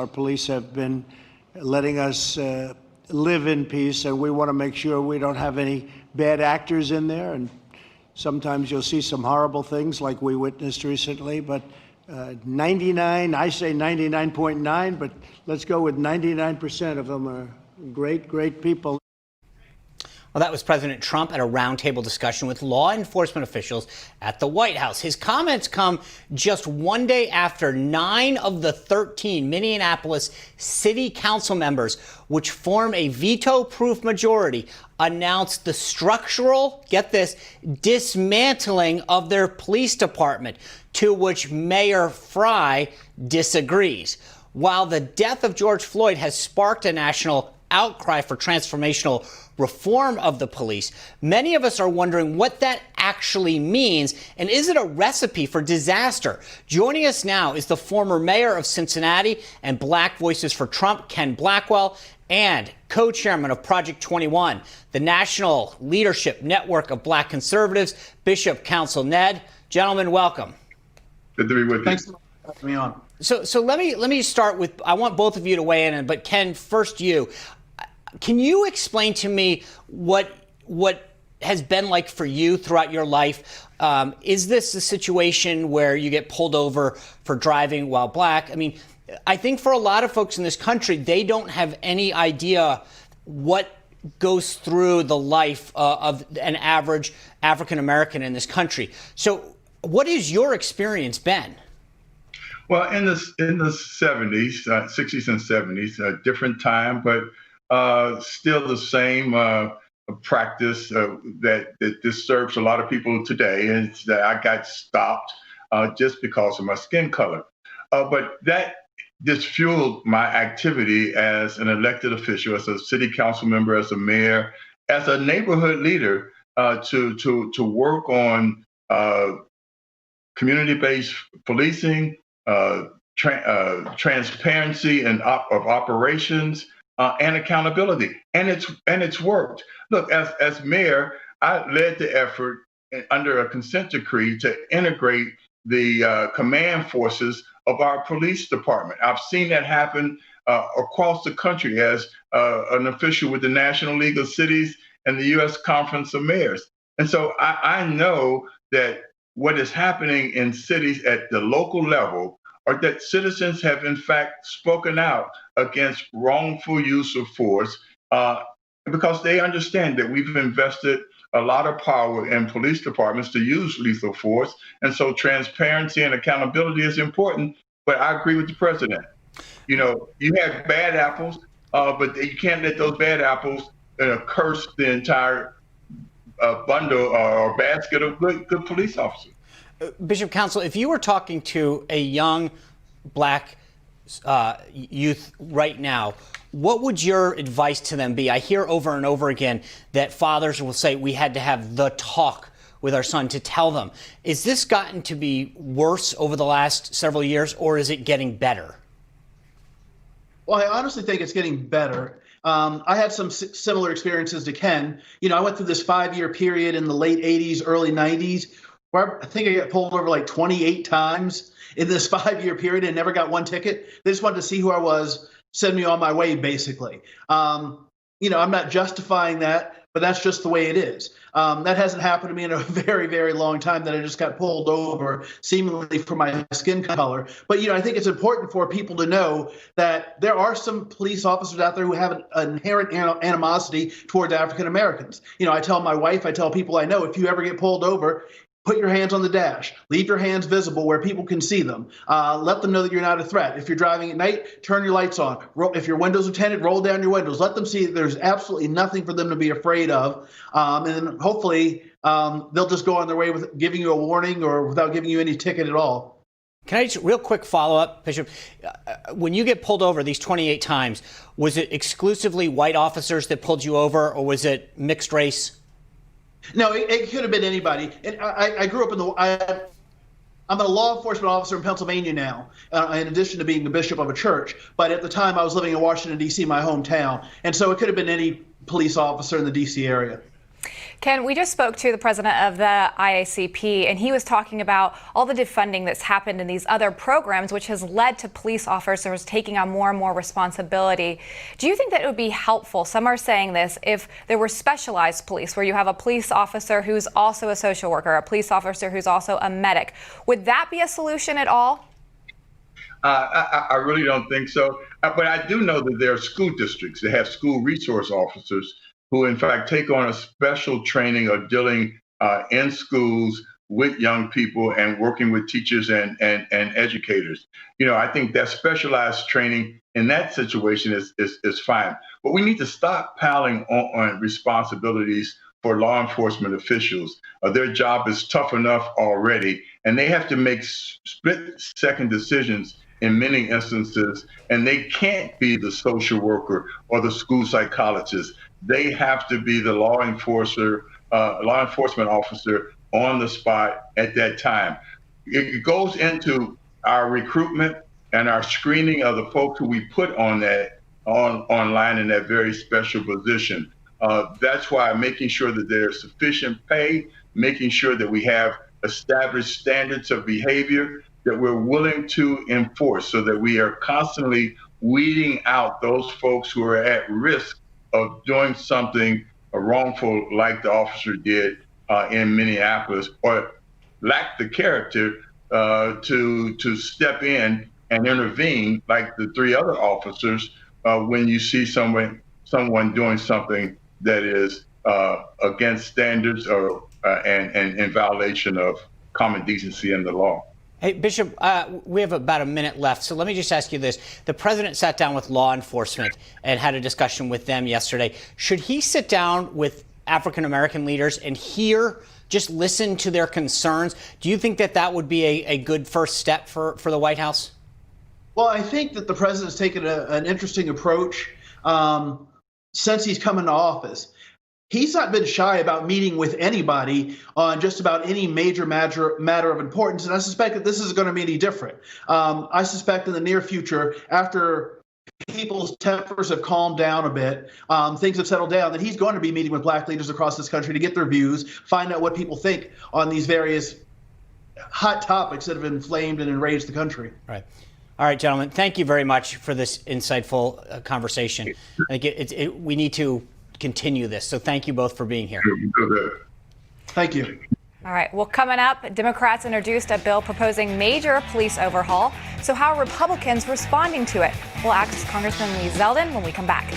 Our police have been letting us live in peace, and we want to make sure we don't have any bad actors in there. And sometimes you'll see some horrible things like we witnessed recently, but 99, I say 99.9, but let's go with 99% of them are great, great people. Well, that was President Trump at a roundtable discussion with law enforcement officials at the White House. His comments come just one day after 9 of the 13 Minneapolis city council members, which form a veto-proof majority, announced the structural, get this, dismantling of their police department, to which Mayor Fry disagrees. While the death of George Floyd has sparked a national outcry for transformational reform of the police, many of us are wondering what that actually means, and is it a recipe for disaster? Joining us now is the former mayor of Cincinnati and Black Voices for Trump, Ken Blackwell, and co-chairman of Project 21, the national leadership network of Black conservatives, Bishop Counsel Ned. Gentlemen, welcome. Good to be with you. Thanks for having me on. So let me start with, I want both of you to weigh in, but Ken, first you. Can you explain to me what has been like for you throughout your life? Is this a situation where you get pulled over for driving while black? I mean, I think for a lot of folks in this country, they don't have any idea what goes through the life of an average African American in this country. So what has your experience been? Well, in the 70s, 60s and 70s, a different time, but still the same practice that disturbs a lot of people today, and it's that I got stopped just because of my skin color. But that just fueled my activity as an elected official, as a city council member, as a mayor, as a neighborhood leader, to work on community-based policing, transparency and of operations, and accountability, and it's worked. Look, as mayor, I led the effort under a consent decree to integrate the command forces of our police department. I've seen that happen across the country as an official with the National League of Cities and the U.S. Conference of Mayors. And so I know that what is happening in cities at the local level are that citizens have in fact spoken out against wrongful use of force because they understand that we've invested a lot of power in police departments to use lethal force. And so transparency and accountability is important, but I agree with the president. You know, you have bad apples, but you can't let those bad apples curse the entire bundle or basket of good police officers. Bishop Counsel, if you were talking to a young black youth right now, what would your advice to them be? I hear over and over again that fathers will say we had to have the talk with our son to tell them. Is this gotten to be worse over the last several years, or is it getting better? Well, I honestly think it's getting better. I had some similar experiences to Ken. You know, I went through this 5-year period in the late 80s, early 90s, where I think I got pulled over like 28 times in this 5-year period and never got one ticket. They just wanted to see who I was, send me on my way, basically. You know, I'm not justifying that, but that's just the way it is. That hasn't happened to me in a very, very long time, that I just got pulled over seemingly for my skin color. But, you know, I think it's important for people to know that there are some police officers out there who have an inherent animosity towards African Americans. You know, I tell my wife, I tell people I know, if you ever get pulled over, put your hands on the dash. Leave your hands visible where people can see them. Let them know that you're not a threat. If you're driving at night, turn your lights on. If your windows are tinted, roll down your windows. Let them see that there's absolutely nothing for them to be afraid of. And then hopefully they'll just go on their way with giving you a warning or without giving you any ticket at all. Can I just real quick follow up, Bishop? When you get pulled over these 28 times, was it exclusively white officers that pulled you over, or was it mixed race? No, it could have been anybody. And I grew up in the. I'm a law enforcement officer in Pennsylvania now, in addition to being the bishop of a church. But at the time, I was living in Washington, D.C., my hometown. And so it could have been any police officer in the D.C. area. Ken, we just spoke to the president of the IACP, and he was talking about all the defunding that's happened in these other programs, which has led to police officers taking on more and more responsibility. Do you think that it would be helpful, some are saying this, if there were specialized police, where you have a police officer who's also a social worker, a police officer who's also a medic? Would that be a solution at all? I really don't think so. But I do know that there are school districts that have school resource officers who, in fact, take on a special training of dealing in schools with young people and working with teachers and educators. I think that specialized training in that situation is fine. But we need to stop piling on responsibilities for law enforcement officials. Their job is tough enough already, and they have to make split-second decisions in many instances, and they can't be the social worker or the school psychologist. They have to be the law enforcement officer on the spot at that time. It goes into our recruitment and our screening of the folks who we put on online in that very special position. That's why making sure that there's sufficient pay, making sure that we have established standards of behavior that we're willing to enforce, so that we are constantly weeding out those folks who are at risk of doing something wrongful like the officer did in Minneapolis, or lack the character to step in and intervene like the three other officers when you see someone doing something that is against standards or and in violation of common decency and the law. Hey, Bishop, we have about a minute left, so let me just ask you this. The president sat down with law enforcement and had a discussion with them yesterday. Should he sit down with African-American leaders and just listen to their concerns? Do you think that would be a good first step for the White House? Well, I think that the president's taken an interesting approach since he's come into office. He's not been shy about meeting with anybody on just about any major matter of importance, and I suspect that this isn't going to be any different. I suspect in the near future, after people's tempers have calmed down a bit, things have settled down, that he's going to be meeting with black leaders across this country to get their views, find out what people think on these various hot topics that have inflamed and enraged the country. Right. All right, gentlemen, thank you very much for this insightful conversation. I think we need to continue this. So thank you both for being here. Thank you. All right. Well, coming up, Democrats introduced a bill proposing major police overhaul. So how are Republicans responding to it? We'll ask Congressman Lee Zeldin when we come back.